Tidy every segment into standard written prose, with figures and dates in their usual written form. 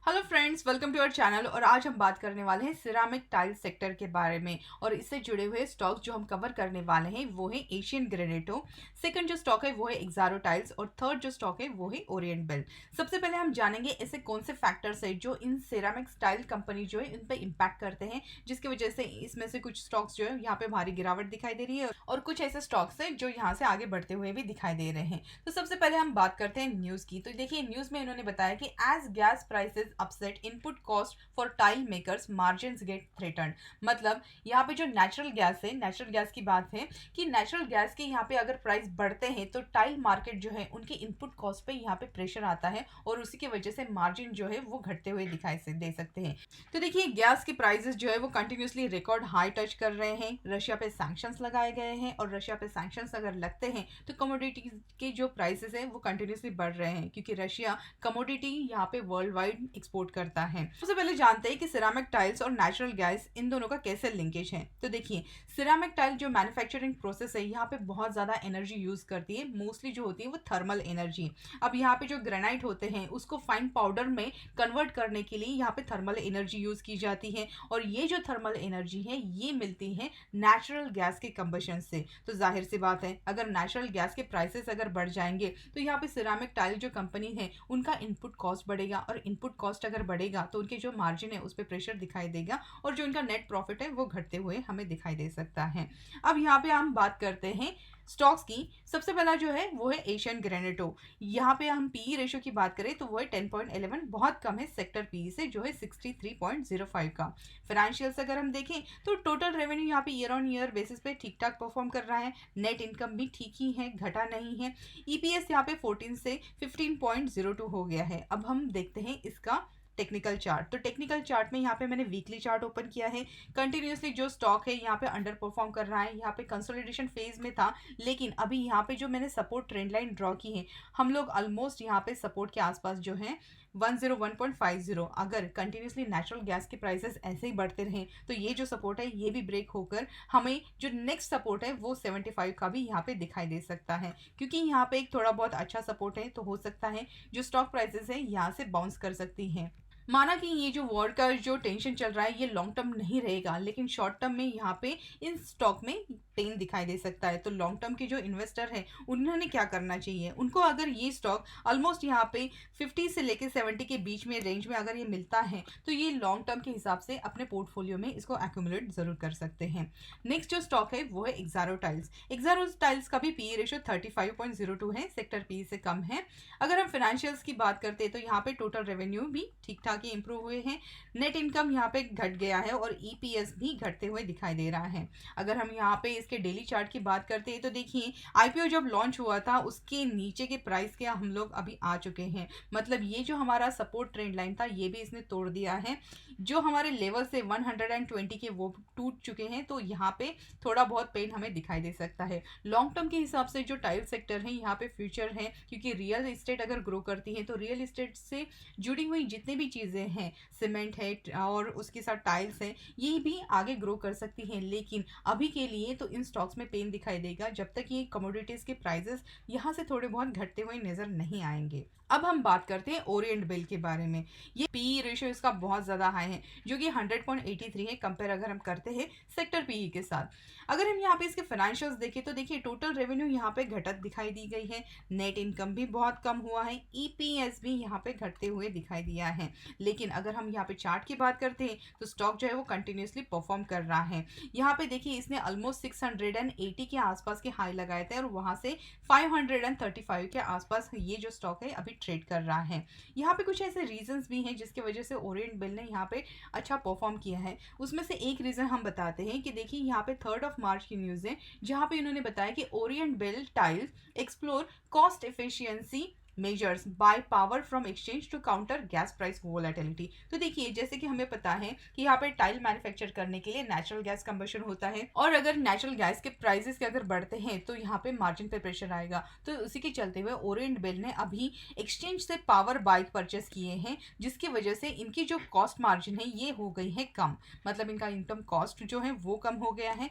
Hello friends, welcome to our channel. और आज हम बात करने वाले हैं सिरामिक टाइल्स सेक्टर के बारे में। और इससे जुड़े हुए स्टॉक्स जो हम कवर करने वाले हैं वो है एशियन ग्रेनेटो। सेकंड जो स्टॉक है वो है एक्सारो टाइल्स और थर्ड जो स्टॉक है वो है ओरिएंट बेल। सबसे पहले हम जानेंगे ऐसे कौन से फैक्टर्स है जो इन सिरामिक टाइल कंपनी जो है इन पर इम्पैक्ट करते हैं, जिसकी वजह से इसमें से कुछ स्टॉक्स जो है यहाँ पे भारी गिरावट दिखाई दे रही है और कुछ ऐसे स्टॉक्स है जो यहाँ से आगे बढ़ते हुए भी दिखाई दे रहे हैं। तो सबसे पहले हम बात करते हैं न्यूज की। तो देखिए, न्यूज में इन्होंने बताया कि as gas prices upset input cost for tile makers margins get threatened. मतलब यहाँ पे जो नेचुरल गैस है, नेचुरल गैस की बात है कि नेचुरल गैस के यहाँ पे अगर प्राइस बढ़ते हैं तो टाइल मार्केट जो है उनकी इनपुट कॉस्ट पे यहाँ पे प्रेशर आता है और उसी की वजह से मार्जिन जो है वो घटते हुए दिखाई से दे सकते हैं। तो देखिए, गैस के प्राइसेस जो है वो कंटिन्यूसली रिकॉर्ड हाई टच कर रहे हैं। रशिया पे सैंक्शंस लगाए गए हैं और रशिया पे सैंक्शंस अगर लगते हैं तो कमोडिटी के जो प्राइसेस हैं वो कंटिन्यूसली बढ़ रहे हैं, क्योंकि रशिया कमोडिटी यहाँ पे वर्ल्ड वाइड एक्सपोर्ट करता है। सबसे पहले जानते हैं कि सिरामिक टाइल्स और नेचुरल गैस इन दोनों का कैसे लिंकेज है। तो देखिए, सिरामिक टाइल जो मैन्युफैक्चरिंग प्रोसेस है यहाँ पे बहुत ज़्यादा एनर्जी यूज़ करती है। मोस्टली जो होती है वो थर्मल एनर्जी। अब यहाँ पे जो ग्रेनाइट होते हैं उसको फाइन पाउडर में कन्वर्ट करने के लिए यहाँ पे थर्मल एनर्जी यूज़ की जाती है और ये जो थर्मल एनर्जी है ये मिलती है नेचुरल गैस के कंबशन से। तो जाहिर सी बात है, अगर नेचुरल गैस के प्राइसेस अगर बढ़ जाएंगे तो यहाँ पे सिरामिक टाइल जो कंपनी है उनका इनपुट कॉस्ट बढ़ेगा और इनपुट कॉस्ट अगर बढ़ेगा तो उनके जो मार्जिन है उस पर प्रेशर दिखाई देगा और जो उनका नेट प्रॉफिट है वो घटते हुए हमें दिखाई दे सकता है। अब यहाँ पे हम बात करते हैं स्टॉक्स की। सबसे पहला जो है वो है एशियन ग्रेनेटो। यहाँ पे हम पीई रेशो की बात करें तो वो है 10.11, बहुत कम है सेक्टर पीई से जो है 63.05 का। फाइनेंशियल्स अगर हम देखें तो टोटल रेवेन्यू यहाँ पे ईयर ऑन ईयर बेसिस पे ठीक ठाक परफॉर्म कर रहा है। नेट इनकम भी ठीक ही है, घटा नहीं है। ईपीएस यहाँ पे 14 से 15.02 हो गया है। अब हम देखते हैं इसका टेक्निकल चार्ट। तो टेक्निकल चार्ट में यहाँ पे मैंने वीकली चार्ट ओपन किया है। कंटिन्यूसली जो स्टॉक है यहाँ पे अंडर परफॉर्म कर रहा है, यहाँ पे कंसोलिडेशन फेज में था, लेकिन अभी यहाँ पे जो मैंने सपोर्ट ट्रेंड लाइन ड्रॉ की है, हम लोग ऑलमोस्ट यहाँ पे सपोर्ट के आसपास जो है 101.50। अगर कंटिन्यूसली नेचुरल गैस के प्राइसेस ऐसे ही बढ़ते रहें तो ये जो सपोर्ट है ये भी ब्रेक होकर हमें जो नेक्स्ट सपोर्ट है वो 75 का भी यहाँ पे दिखाई दे सकता है, क्योंकि यहाँ पे एक थोड़ा बहुत अच्छा सपोर्ट है। तो हो सकता है जो स्टॉक प्राइसेस है यहाँ से बाउंस कर सकती हैं। माना कि ये जो वॉर का जो टेंशन चल रहा है ये लॉन्ग टर्म नहीं रहेगा, लेकिन शॉर्ट टर्म में यहाँ पे इन स्टॉक में पेन दिखाई दे सकता है। तो लॉन्ग टर्म के जो इन्वेस्टर हैं उन्होंने क्या करना चाहिए, उनको अगर ये स्टॉक ऑलमोस्ट यहाँ पे 50 से लेके 70 के बीच में रेंज में अगर ये मिलता है तो ये लॉन्ग टर्म के हिसाब से अपने पोर्टफोलियो में इसको एक्यूमुलेट जरूर कर सकते हैं। नेक्स्ट जो स्टॉक है वो है एक्सारो टाइल्स। एक्सारो टाइल्स का भी पी रेशो 35.02 है, सेक्टर पी से कम है। अगर हम फाइनेंशियल्स की बात करते हैं तो यहाँ पे टोटल रेवेन्यू भी ठीक ठाक ही इंप्रूव हुए हैं। नेट इनकम यहाँ पे घट गया है और ईपीएस भी घटते हुए दिखाई दे रहा है। अगर हम यहाँ पे इसके डेली चार्ट की बात करते हैं तो देखिए, आईपीओ जब लॉन्च हुआ था उसके नीचे के प्राइस के हम लोग अभी आ चुके हैं। मतलब ये जो हमारा सपोर्ट ट्रेंड लाइन था ये भी इसने तोड़ दिया है। जो हमारे लेवल से 120 के वो टूट चुके हैं। तो यहाँ पे थोड़ा बहुत पेन हमें दिखाई दे सकता है। लॉन्ग टर्म के हिसाब से जो टाइल सेक्टर है यहाँ पे फ्यूचर है, क्योंकि रियल इस्टेट अगर ग्रो करती है तो रियल इस्टेट से जुड़ी हुई जितनी भी चीज़ें हैं, सीमेंट है और उसके साथ टाइल्स हैं, ये भी आगे ग्रो कर सकती हैं। लेकिन अभी के लिए तो इन स्टॉक्स में पेन दिखाई देगा जब तक ये कमोडिटीज़ के प्राइसेस यहाँ से थोड़े बहुत घटते हुए नजर नहीं आएंगे। अब हम बात करते हैं ओरिएंट बेल के बारे में। ये पीई रेशियो इसका बहुत ज़्यादा हाई है, जो कि 100.83 है कंपेयर अगर हम करते हैं सेक्टर पीई के साथ। अगर हम यहाँ पे इसके फाइनेंशियल्स देखें तो देखिए, टोटल रेवेन्यू यहाँ पे घटत दिखाई दी गई है। नेट इनकम भी बहुत कम हुआ है। ईपीएस भी यहाँ पे घटते हुए दिखाई दिया है। लेकिन अगर हम यहाँ पे चार्ट की बात करते हैं तो स्टॉक जो है वो कंटिन्यूसली परफॉर्म कर रहा है। यहाँ पे देखिए, इसने ऑलमोस्ट 680 के आसपास के हाई लगाए थे और वहाँ से 535 के आसपास ये जो स्टॉक है अभी ट्रेड कर रहा है। यहाँ पे कुछ ऐसे रीजंस भी हैं जिसकी वजह से ओरिएंट बेल ने यहाँ पे अच्छा परफॉर्म किया है। उसमें से एक रीजन हम बताते हैं कि देखिए, यहाँ पे 3 मार्च की न्यूज़ है जहाँ पे उन्होंने बताया कि Orient Bell tiles explore cost efficiency measures buy power from exchange to counter gas price volatility. तो देखिए, जैसे कि हमें पता है कि यहाँ पे टाइल मैन्युफैक्चर करने के लिए नेचुरल गैस कंबशन होता है और अगर नेचुरल गैस के प्राइसेस के अगर बढ़ते हैं तो यहाँ पे मार्जिन पे प्रेशर आएगा। तो उसी के चलते हुए ओरिएंट बेल ने अभी एक्सचेंज से पावर बाइक परचेस किए हैं, जिसकी वजह से इनकी जो कॉस्ट मार्जिन है ये हो गई है कम। मतलब इनका इनकम कॉस्ट जो है वो कम हो गया है।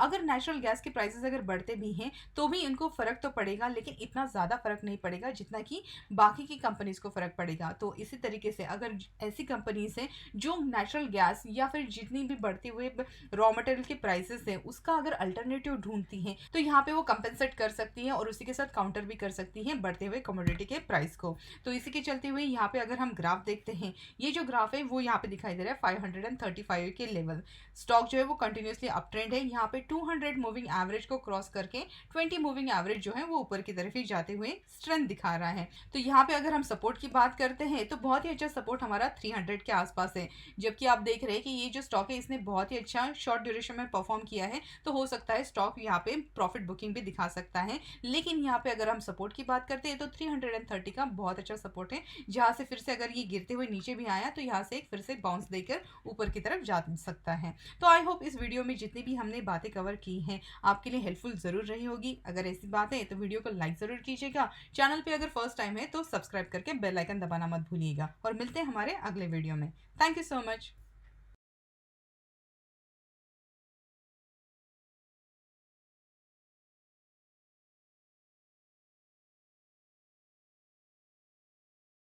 अगर नेचुरल गैस के प्राइसेस अगर बढ़ते भी हैं तो भी इनको फर्क तो पड़ेगा, लेकिन इतना ज़्यादा फर्क नहीं पड़ेगा जितना कि बाकी की कंपनीज को फ़र्क पड़ेगा। तो इसी तरीके से अगर ऐसी कंपनीज हैं जो नेचुरल गैस या फिर जितनी भी बढ़ते हुए रॉ मटेरियल के प्राइसेस हैं उसका अगर अल्टरनेटिव ढूंढती हैं तो यहाँ पे वो कंपेंसेट कर सकती हैं और उसी के साथ काउंटर भी कर सकती हैं बढ़ते हुए कमोडिटी के प्राइस को। तो इसी के चलते हुए यहाँ पे अगर हम ग्राफ देखते हैं, ये जो ग्राफ है वो यहाँ पे दिखाई दे रहा है 535 के लेवल। स्टॉक जो है वो कंटिन्यूसली अप ट्रेंड है। यहाँ पे 200 मूविंग एवरेज को क्रॉस करके 20 मूविंग एवरेज जो है वो ऊपर की तरफ ही जाते हुए स्ट्रेंथ दिखा रहा है। तो यहाँ पे अगर हम सपोर्ट की बात करते हैं तो बहुत ही अच्छा सपोर्ट हमारा 300 के आसपास है। जबकि आप देख रहे हैं कि ये जो स्टॉक है इसने बहुत ही अच्छा शॉर्ट ड्यूरेशन में परफॉर्म किया है, तो हो सकता है स्टॉक यहाँ पे प्रॉफिट बुकिंग भी दिखा सकता है। लेकिन यहाँ पे अगर हम सपोर्ट की बात करते हैं तो 330 का बहुत अच्छा सपोर्ट है, जहाँ से फिर से अगर ये गिरते हुए नीचे भी आया तो यहाँ से एक फिर से बाउंस देकर ऊपर की तरफ जा सकता है। तो आई होप इस वीडियो में जितनी भी हमने बातें कवर की हैं आपके लिए हेल्पफुल जरूर रही होगी। अगर ऐसी बात है तो वीडियो को लाइक जरूर कीजिएगा। चैनल पे अगर फर्स्ट टाइम है तो सब्सक्राइब करके बेल आइकन दबाना मत भूलिएगा और मिलते हैं हमारे अगले वीडियो में। Thank you so much.